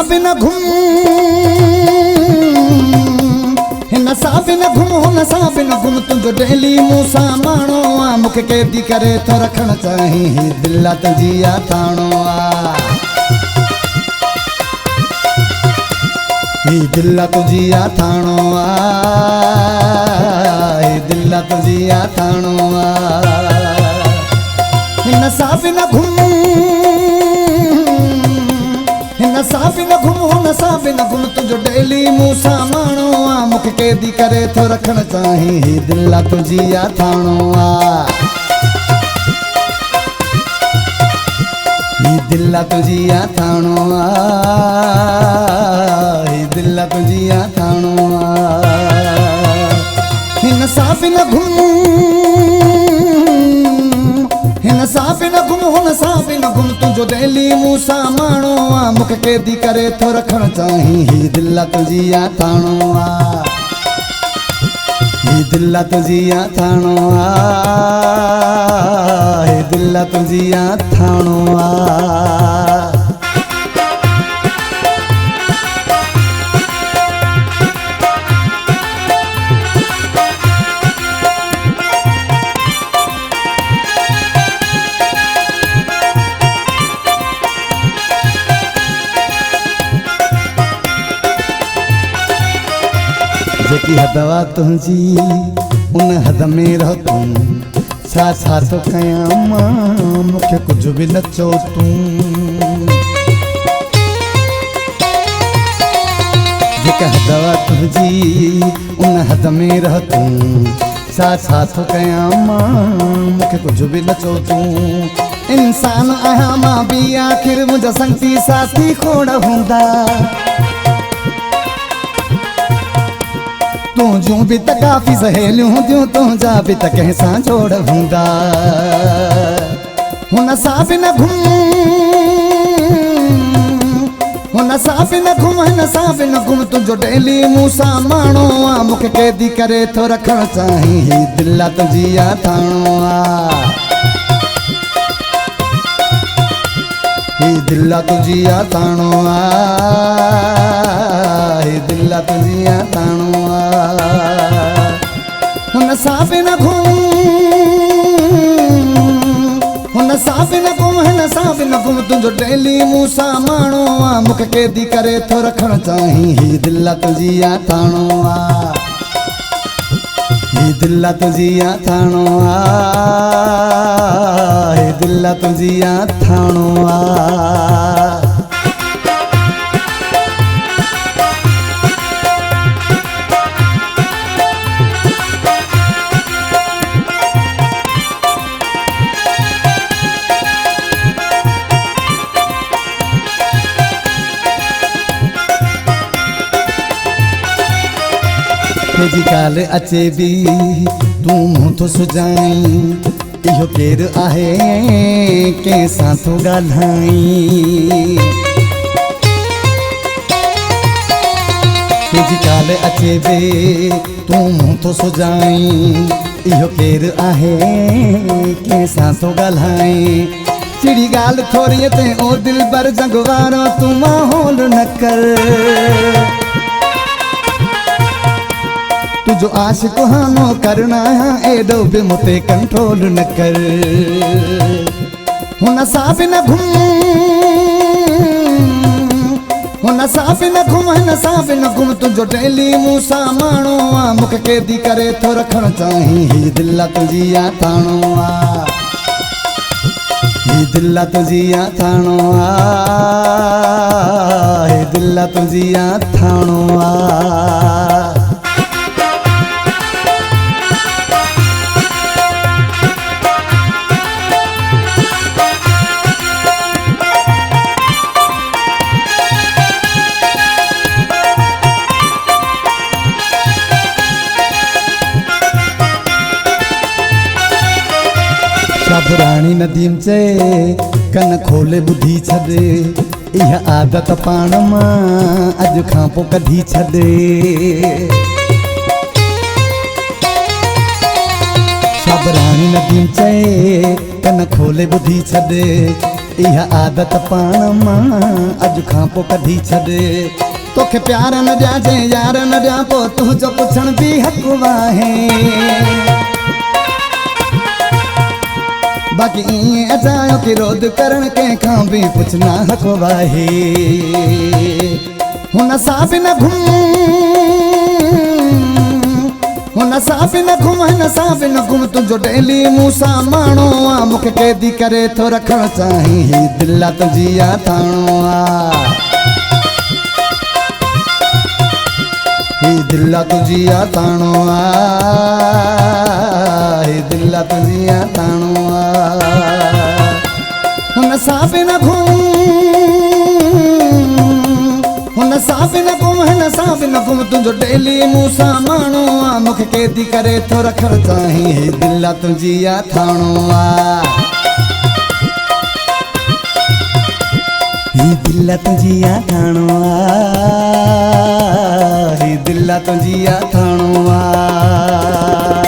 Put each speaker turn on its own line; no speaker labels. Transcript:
बिन घुम हिन सां बिन घुम हुन सां बिन घुम तुंहिंजो डेली मूंसां माणो आ मूंखे कैदी करे थो रखण चाहीं ही दिल तुंहिंजी आ थाणो आ ही दिल तुंहिंजी आ थाणो आ ही दिल तुंहिंजी आ थाणो आ हिन सां बिन घुम हिन सां बिन घुम हुन सां बिन घुम तुंहिंजो डेली मूंसां माणो आ मूंखे कैदी करे थो रखण चाहीं ही दिल तुंहिंजी आ थाणो आ ही दिल तुंहिंजी आ थाणो आ ही दिल तुंहिंजी आ थाणो आ हिन सां बिन घुम हिन सां बिन घुम हुन सां बिन घुम तुंहिंजो डेली मूंसां माणो आ मूंखे कैदी करे थो रखण चाहीं ही दिल तुंहिंजी आ थाणो आ ही दिल तुंहिंजी आ थाणो आ ही दिल तुंहिंजी आ थाणो आ जेकी हदवा तुंहिंजी उन हद में रह तूं छा तो कयां मां मूंखे कुछ भी न चो तूं जेका हदवा तुंहिंजी उन हद में रह तूं छा तो कयां मां मूंखे कुछ भी न चो तूं इंसान आहियां मां भी आखिर मुंहिंजा संगती साथी खोड़ हूंदा तुझूं भी त काफ़ी सहेलियूं हूंदियूं तुंहिंजा भी त कंहिं सां जोड़ हूंदा हुन सां बिन घुम हुन सां बिन घुम हिन सां बिन घुम तुंहिंजो डेली मूंसां माणो आ मूंखे कैदी करे थो रखण चाहीं ही दिल तुंहिंजी आ थाणो आ ही दिल तुंहिंजी आ थाणो आ ही दिल तुंहिंजी आ थाणो आ हुन सां बिन घुम हुन सां बिन घुम हिन सां बिन घुम तुंहिंजो डेली मूंसां माणो आ मूंखे कैदी करे थो रखण चाहीं ही दिल तुंहिंजी आ थाणो आ ही दिल तुंहिंजी आ थाणो आ ही दिल तुंहिंजी आ थाणो आ तेजी ॻाल्हि अचे भी तूं मुंहुं थो सुजाईं इहो केरु आहे कंहिं सां थो ॻाल्हाईं तेजी ॻाल्हि अचे भी तूं मुंहुं थो सुजाईं इहो केरु आहे कंहिं सां थो ॻाल्हाईं चिड़ी ॻाल्हि थोरी ते ओ दिल बर जंग वारो तूं माहौल न कर तुझो आशिक हानो करना एडो भी मुते कंट्रोल न कर हुन सां बिन घुम हुन सां बिन घुम हिन सां बिन घुम तुंहिंजो डेली मूंसां माणो आ मूंखे कैदी करे थो रखण चाहीं ही दिल तुंहिंजी आ थाणो आ ही दिल तुंहिंजी आ थाणो आ ही दिल तुंहिंजी आ थाणो आ शाबरानी नदीम चे कन खोले बुधी छदे यह आदत पाण मां अज खां पो कधी छदे शाबरानी नदीम चे कन खोले बुधी छदे इहा आदत पाण मां अॼु खां पोइ कढी छॾ। तोखे प्यार न ॾियाजे यार न ॾियां पोइ तुंहिंजो पुछण बि हक़ आहे। बाक़ी ईअं अचायो कि रोद करण कंहिंखां बि पुछना हक़ आहे। हुन सां बि न घुम हुन सां बि न घुम हिन सां बि न घुम तुंहिंजो डेली मूं सां माण्हू आहे। मूंखे क़ैदी करे थो रखणु चाहीं ही दिल आहे तुंहिंजी या थाणो आहे। ही दिल आहे तुंहिंजी या थाणो आहे। ही दिल आहे तुंहिंजी या थाणो आहे। हुन सां बि न घुम हुन सां बि न घुम हिन सां बि न घुम तुंहिंजो डेली मूं सां माण्हू आहे। मूंखे क़ैदी करे थो रखणु चाहीं ही दिल आहे तुंहिंजी या थाणो आहे। ही दिल आहे तुंहिंजी या थाणो आहे। ही दिल आहे तुंहिंजी या थाणो आहे।